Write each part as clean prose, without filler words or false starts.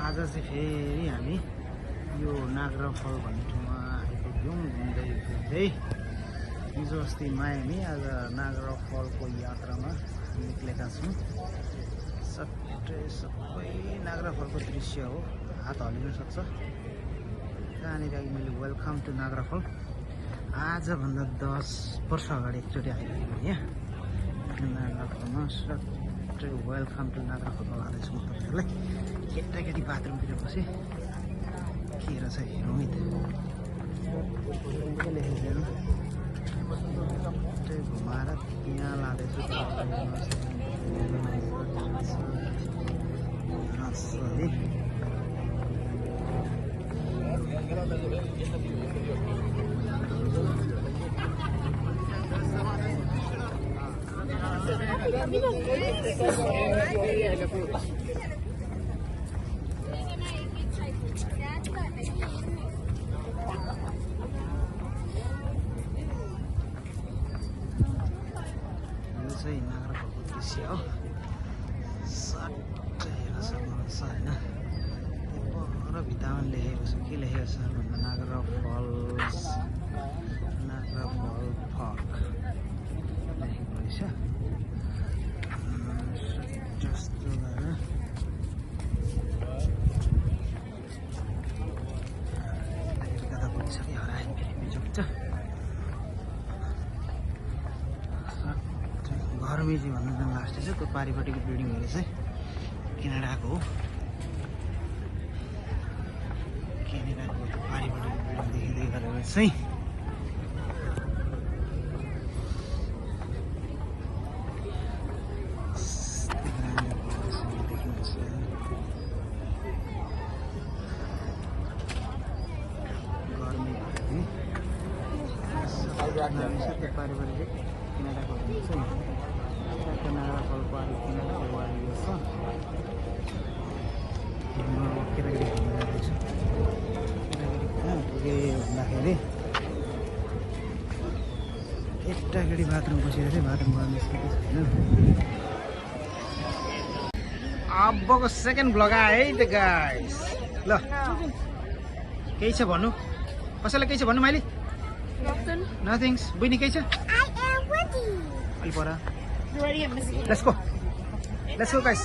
आज चाहिँ फेरि हामी यो नागरा फल भन्ने ठाउँमा आइपुग्यौँ घुम्दै फिर्दै। हिजो अस्ति मायामी, आज नागरा फलको यात्रामा निक्लेका छौँ। सबै नागरा फलको दृश्य हो, हात हल्लिन सक्छ। कहाँनिर मैले वेलकम टु नागरा फल आजभन्दा 10 वर्ष अगाडि एकचोटि आइपुगेँ यहाँ नागरा फलमा। सबै वेलकम टु नागरा फल लाँदैछु म तपाईँहरूलाई। केटाकेटी बाथरुमतिर बसेँ, के रहेछ रोहित घुमाएर त्यहाँ लाँदैछु। नागरा फलको दृश्य हो, सट्टै हेर्न सक्नुहुन्छ होइन। पर भित्तामा लेखेको छ, के लेखेको छ भन्दा नागरा फल्स, नागरा फल फक लेखेको रहेछ। जस्तो गरेर कता पुगिसक्यो हरायो बिजुक्छ। घरमेजी भन्नु जुन लास्ट छ त्यो पारिपट्टिको बिल्डिङहरू चाहिँ क्यानाडाको हो। क्यानाडाको त्यो पारिपट्टिको बिल्डिङ देखिँदै गरेर चाहिँ त्यो पारिपट्टि क्यानाडाको हुन्छ नि। नागरा फलको अलिक किनाराको वारी छ। केटाकेटी घुम्न जाँदैछु। केटाकेटी कहाँ पुगेँ भन्दाखेरि केटाकेटी बाथरुम बसेर चाहिँ बाथरुम गर्न निस्केको छैन। अबको सेकेन्ड भ्लग आयो है त गाइस। ल केही छ भन्नु, कसैलाई केही छ भन्नु? मैले नथिङ्स। बुझ्ने केही छ? अलि पर Let's go guys.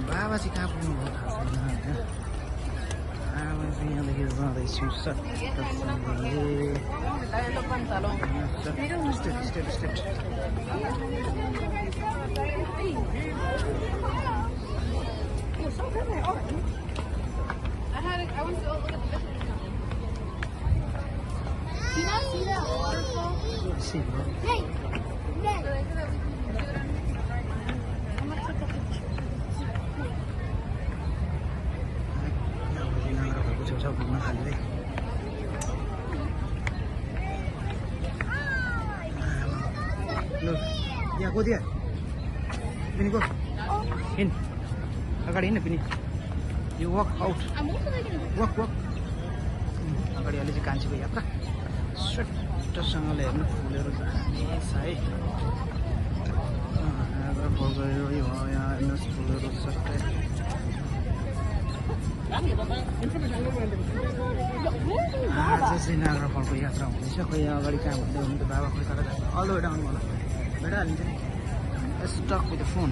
बाबा चाहिँ कहाँ पुग्नु भयो थाहा छैन होइन। आमा चाहिँ यहाँदेखि जाँदैछु step. I went to look at the picture. Do you not see that waterfall? See, Hey! I'm gonna take a picture. Look, yeah, go there. Then go. In. अगाडि हिँड्न पनि। You walk out. I'm also like walk. अगाडि अलि चाहिँ कान्छीको यात्रा सट्टसँगले हेर्नु फुलेर जाने छ है। नागरा फल गयो यो यहाँ हेर्नुहोस् फुलेर सट्टै। आज चाहिँ नागरा फलको यात्रा हुँदैछ। खोइ अगाडि कहाँ भन्दै हुनु त बाबा, खोइ कता जान्छ। अल द वे डाउन होला बेटा हालिन्छ नि। Stuck with the phone.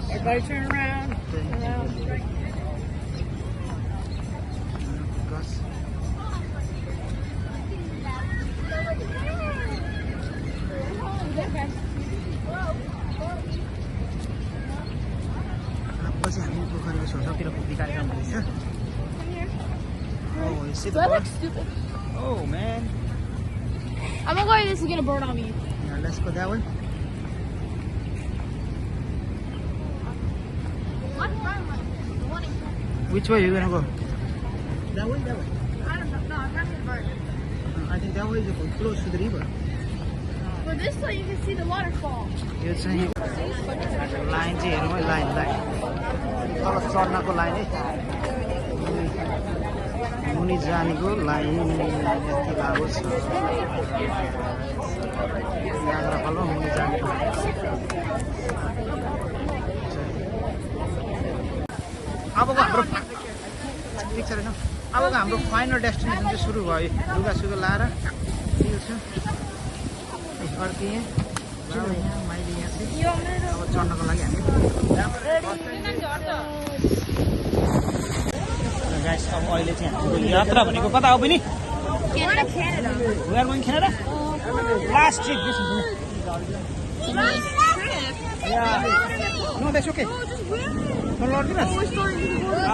everybody turn around. पछि हामी पोखरीको छेउछाउतिर पुग्ने कार्यक्रम हुँदैछ। Oh, you see the Do I bird? look stupid? Oh man. I'm gonna go like this and get a bird on me. Yeah, let's go that way. Which way are you gonna go? That way, that way. I don't know. No, I'm not gonna bird. I think that way is close to the river. For this way, you can see the waterfall. यो चाहिँ line चाहिँ हेरौँ है, line तल छ चढ्नको line है मुनि जानेको लाइन यति लामो छ नागरा फलमा मुनि जानेको अबको हाम्रो ठिक छ रहेन अबको हाम्रो फाइनल डेस्टिनेसन चाहिँ सुरु भयो लुगासुगा लाएर फर्किएँ मैले यहाँ चाहिँ अब चढ्नको लागि हामी गाइस अब अहिले चाहिँ हाम्रो यात्रा भनेको कता हो पनि Canada. We are going Canada? Last trip this is yeah. No, that's okay. No, Lord,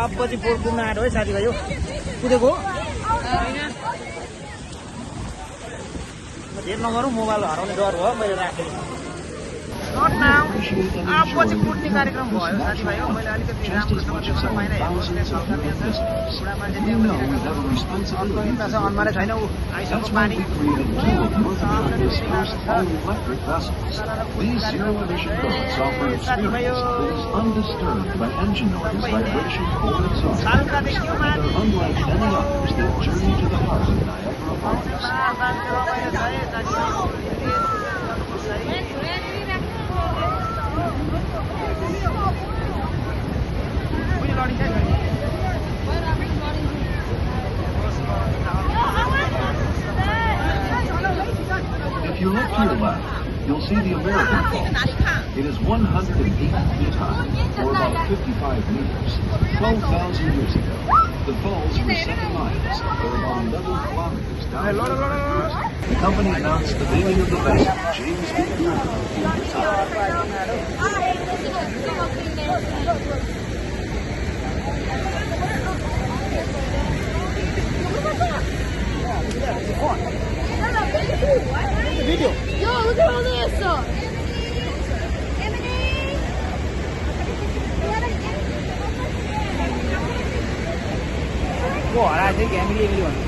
आप पछि पोर घुम्न आएर है साथीभाइ हो कुदेको धेर नगरौँ मोबाइल हराउने डर भयो मैले राखेँ नट नाउ आप पछि कुट्ने कार्यक्रम भयो साथीभाइ हो मैले अलिकति राम्रोसँग देख्न पाइनँ हेर्नुहोस् हल्का दिएछ बुढा मान्छे अन्त छ अन्माले छैन ऊ आइसक्यो पानी These zero-emission boats offer experience that is undisturbed by engine noise, vibration, or exhaust. Unlike any others that journey to the heart of Niagara Falls. If you look to your left, you'll see the American Falls. It is 108 feet high, or about 55 meters. 12,000 years ago, the falls were 7 miles, or about 11 kilometers down the coast. The company announced the naming of the vessel, James B. Gordon, at the time. Video. Yo, look at all this stuff. को हराएको थियो कि हामीले एक्लै भन्नु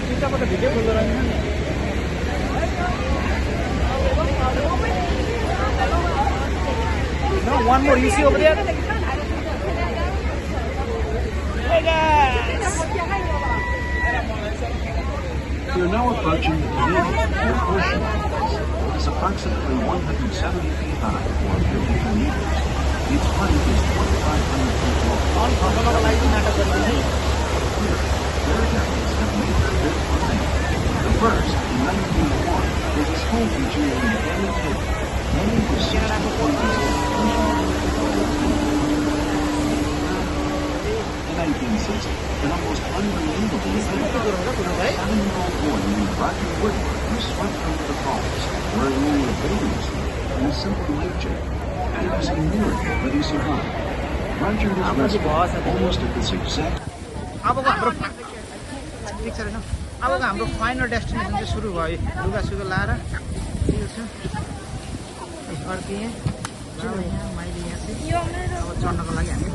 चिन्ताको त video खोल्दो रहेन नि No, one more. You see over there? Hey guys! We are now approaching the Canadian Air Ocean Falls. It is approximately 170 feet high, or 52 meters. Its height is 2,500 feet long. Their devils have made their bid for fame. The first, in 1901, was a school teacher named Annie Taylor. Annie was 64 years old when she in 1960, an almost unbelievable event. A 7-year-old boy named Roger Woodward was swept over the falls, wearing only a bathing suit and a simple life jacket. And it was a miracle that he survived. Roger was rescued almost at this exact. अबको हाम्रो ठिक छ रहेन अबको हाम्रो final destination चाहिँ सुरु भयो लुगासुगा लाएर फर्किएँ मैले यहाँ चाहिँ अब चढ्नको लागि हामी